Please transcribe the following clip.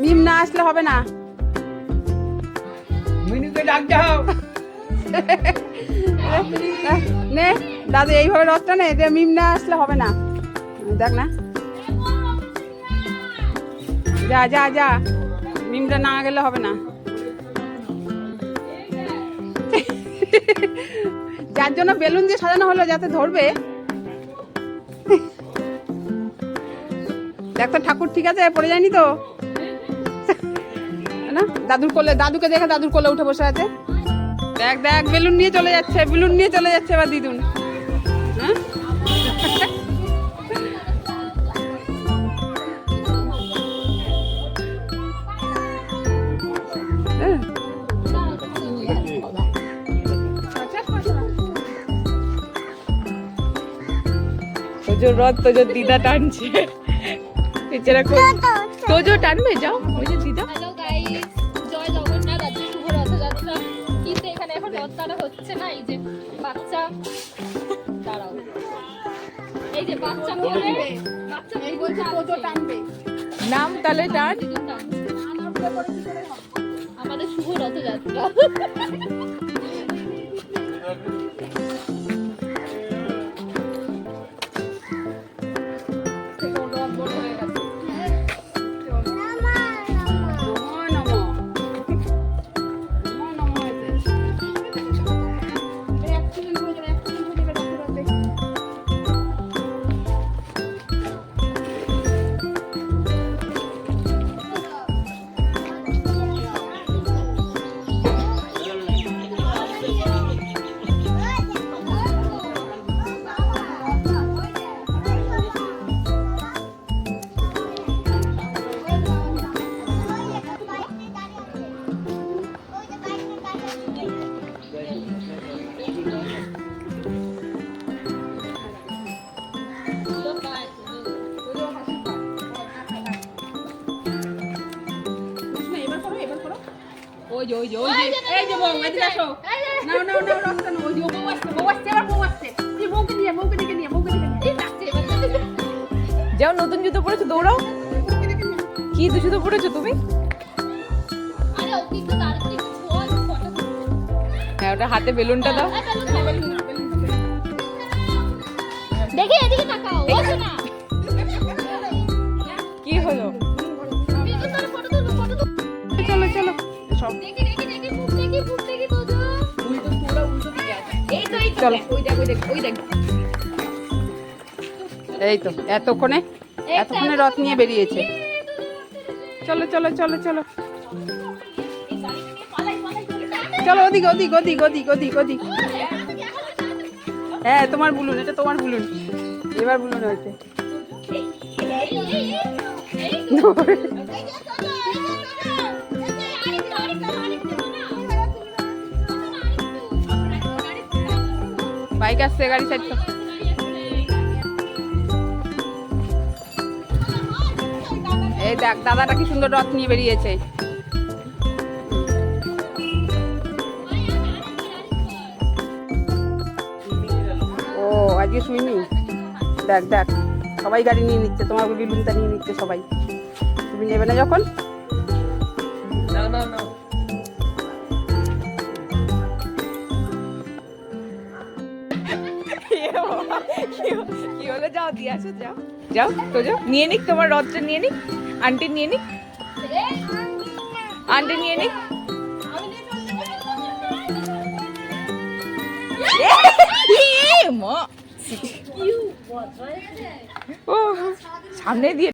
মিম না আসলে হবে না। মিনুকে ডাক দাও। নে দাদু এইভাবে রথটা নে, মিম না আসলে হবে না। দেখ না, যা যা যা, মিমটা না গেলে হবে না। যার জন্য বেলুন দিয়ে সাজানো হলো যাতে ধরবে। দেখ তো ঠাকুর ঠিক আছে, পড়ে যায়নি তো না? দাদুর কোলে, দাদুকে দেখে দাদুর কোলে উঠে বসে আছে। দেখ দেখ বেলুন নিয়ে চলে যাচ্ছে, বেলুন নিয়ে চলে যাচ্ছে এবার দিদুন। হ্যাঁ তোজোর রথ তোজোর দিদা টানছে। বেচারা তোজো টানবে, যাও ওই যে দিদা। হ্যালো গাইস, জয় জগন্নাথ। আজকে শুভ রথযাত্রা, কিন্তু এখানে এখন রথ টানা হচ্ছে না। এই যে বাচ্চা, দাঁড়াও, এই যে বাচ্চা কোলে, বাচ্চা এই বলছে তোজো টানবে। নাম তাহলে টান। আমাদের শুভ রথযাত্রা। ওই যে ওই যে ওই যে এই যে বউ, এদিকে আসো। নাও নাও নাও রথটা নাও। ওই যে বউ আসছে, বউ আসছে, এবার বউ আসছে। তুই বউকে নিয়ে, বউকে ডেকে নিয়ে, বউকে ডেকে নিয়ে। এই বাচ্চা এবার যাও, নতুন জুতো পরেছো, দৌড়াও। কি জুতো পরেছো তুমি? আরে ওকে একটু তাড়াতাড়ি বল, ফটো। হ্যাঁ ওটা হাতে বেলুনটা দাও। দেখি এদিকে তাকাও, ও শোনা। কি হলো? বিদ্যুৎ তার ফটো তুলো, ফটো তুলো। চলো চলো সব দেখি দেখি দেখি, মুখ দেখি তোজো। উল্টো পুরো উল্টো দিকে আছে। এই তো এই তো, চলো। ওই দেখ ওই দেখ ওই দেখ। এই তো এতক্ষণে রথ নিয়ে বেরিয়েছে। চলো চলো চলো চলো এই গাড়িটা নিয়ে পালাই পালাই করে টানে। চলো, ওদিকে ওদিক ওদিক ওদিক ওদিক ওদিক। হ্যাঁ তোমার বুলুন, এটা তোমার বুলুন। এবার বুলুন হয়েছে। বাইক আসছে, গাড়ি সাইড করো। এই দেখ দাদাটা কি সুন্দর রথ নিয়ে বেরিয়েছে। ও আজকে শুইনি। দেখ দেখ সবাই গাড়ি নিয়ে নিচ্ছে, তোমার বেলুনটা নিয়ে নিচ্ছে সবাই। তুমি নেবে না যখন? না না না, কি হলো? যাও দিয়ে আসো, যাও যাও তো যাও, নিয়ে নিক তোমার রথটা, নিয়ে নিক আন্টি, নিয়ে নিক আন্টি, নিয়ে নিক। মা ও সামনে দিয়ে